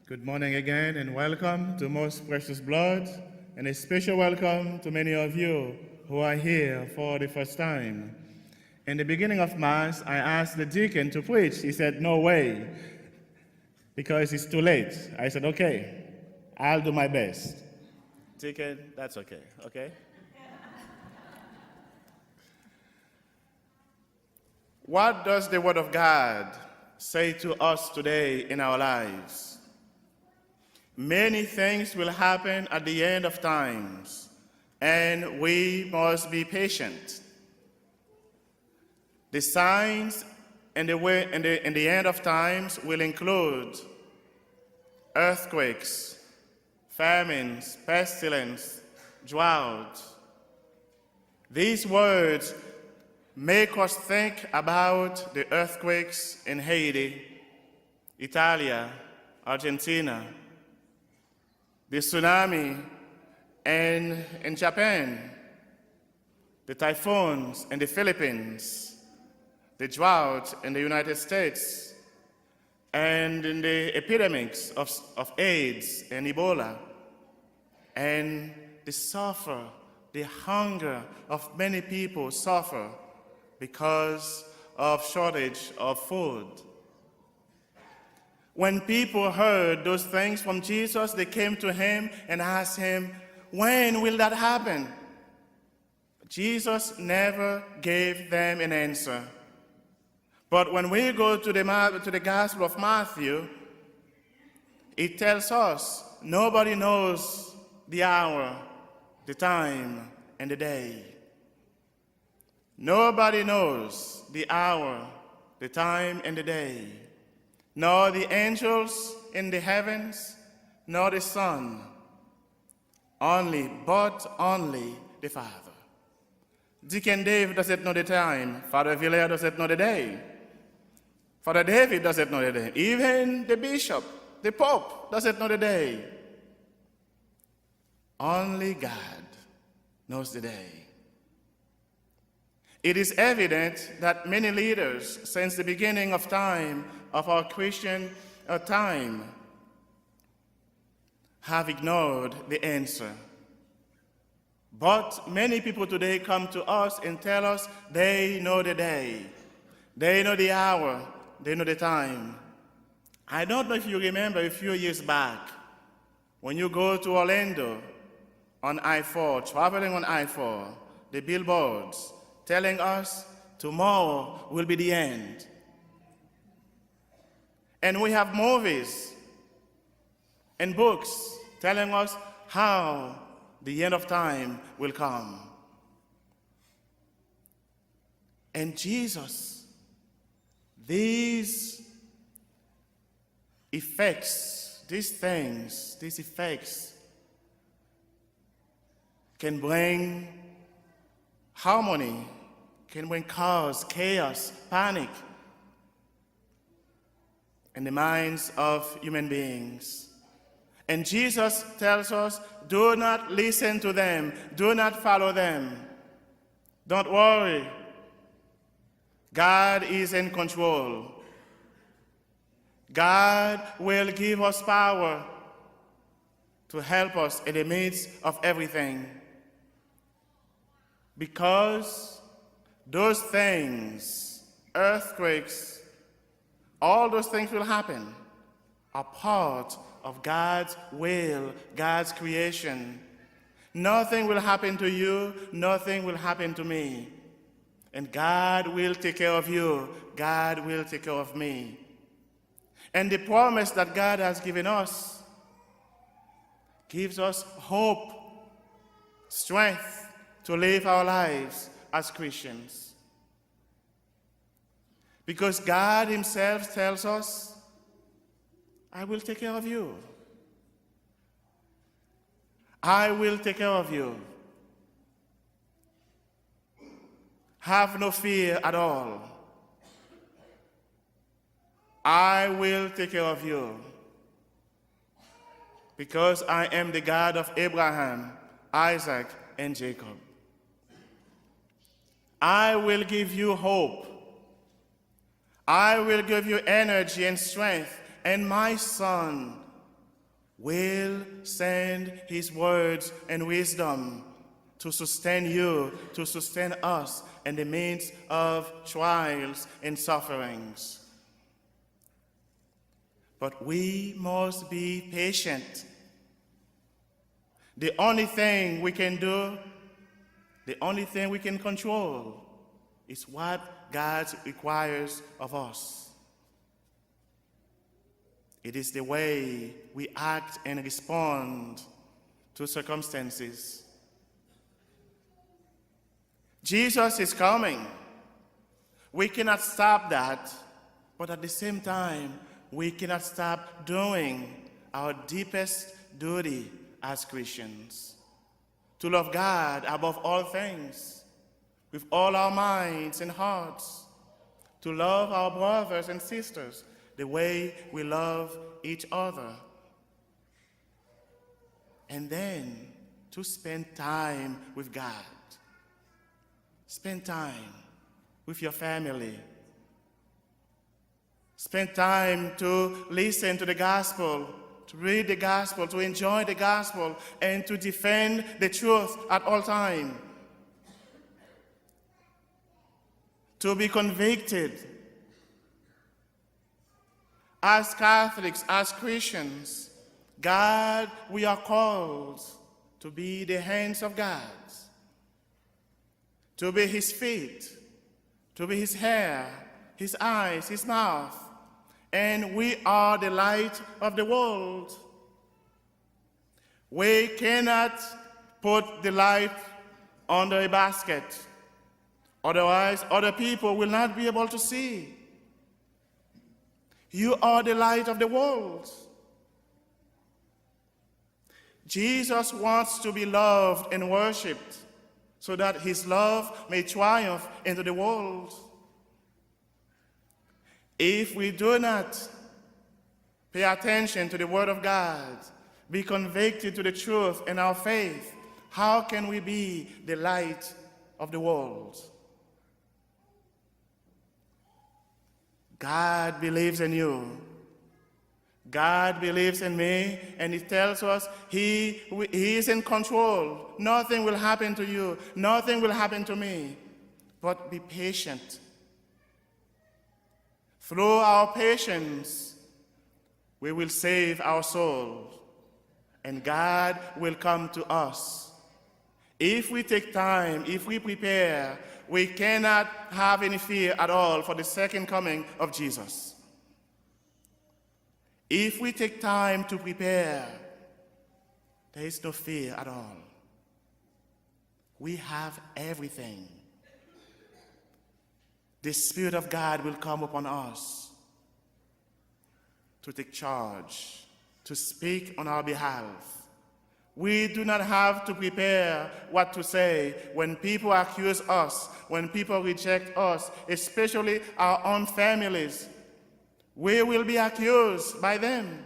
Good morning again and welcome to Most Precious Blood, and a special welcome to many of you who are here for the first time. In the beginning of Mass, I asked the deacon to preach. He said, no way, because it's too late. I said, okay, I'll do my best. Deacon, that's okay, okay? What does the Word of God say to us today in our lives? Many things will happen at the end of times, and we must be patient. The signs in the end of times will include earthquakes, famines, pestilence, drought. These words make us think about the earthquakes in Haiti, Italy, Argentina, the tsunami in Japan, the typhoons in the Philippines, the drought in the United States, and in the epidemics of AIDS and Ebola, and the hunger of many people suffer because of shortage of food. When people heard those things from Jesus, they came to him and asked him, when will that happen? Jesus never gave them an answer. But when we go to the Gospel of Matthew, it tells us nobody knows the hour, the time, and the day. Nobody knows the hour, the time, and the day. Nor the angels in the heavens, nor the Son, only the Father. Deacon Dave doesn't know the time. Father VILAIRE doesn't know the day. Father David doesn't know the day. Even the bishop, the pope, doesn't know the day. Only God knows the day. It is evident that many leaders, since the beginning of time, of our Christian time, have ignored the answer. But many people today come to us and tell us they know the day, they know the hour, they know the time. I don't know if you remember a few years back, when you go to Orlando on I-4, traveling on I-4, the billboards telling us tomorrow will be the end. And we have movies and books telling us how the end of time will come. And Jesus, these effects can bring harmony, can bring chaos, panic in the minds of human beings. And Jesus tells us, do not listen to them, do not follow them. Don't worry. God is in control. God will give us power to help us in the midst of everything. Because those things, earthquakes, all those things will happen, are part of God's will, God's creation. Nothing will happen to you, nothing will happen to me. And God will take care of you, God will take care of me. And the promise that God has given us gives us hope, strength to live our lives as Christians. Because God himself tells us, I will take care of you. I will take care of you. Have no fear at all. I will take care of you. Because I am the God of Abraham, Isaac, and Jacob. I will give you hope. I will give you energy and strength, and my son will send his words and wisdom to sustain you, to sustain us in the midst of trials and sufferings. But we must be patient. The only thing we can do, the only thing we can control is what God requires of us. It is the way we act and respond to circumstances. Jesus is coming. We cannot stop that, but at the same time, we cannot stop doing our deepest duty as Christians, to love God above all things, with all our minds and hearts, to love our brothers and sisters the way we love each other, and then to spend time with God. Spend time with your family. Spend time to listen to the gospel, to read the gospel, to enjoy the gospel, and to defend the truth at all times. To be convicted. As Catholics, as Christians, God, we are called to be the hands of God, to be his feet, to be his hair, his eyes, his mouth, and we are the light of the world. We cannot put the light under a basket, otherwise other people will not be able to see. You are the light of the world. Jesus wants to be loved and worshipped, so that his love may triumph into the world. If we do not pay attention to the Word of God, be convicted to the truth in our faith, how can we be the light of the world? God believes in you. God believes in me, and he tells us he is in control. Nothing will happen to you. Nothing will happen to me. But be patient. Through our patience, we will save our soul, and God will come to us. If we take time, if we prepare, we cannot have any fear at all for the second coming of Jesus. If we take time to prepare, there is no fear at all. We have everything. The Spirit of God will come upon us to take charge, to speak on our behalf. We do not have to prepare what to say when people accuse us, when people reject us, especially our own families. We will be accused by them.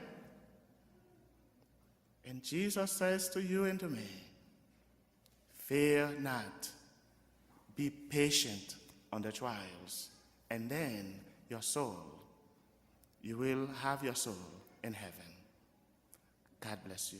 And Jesus says to you and to me, fear not, be patient on the trials, and then your soul, you will have your soul in heaven. God bless you.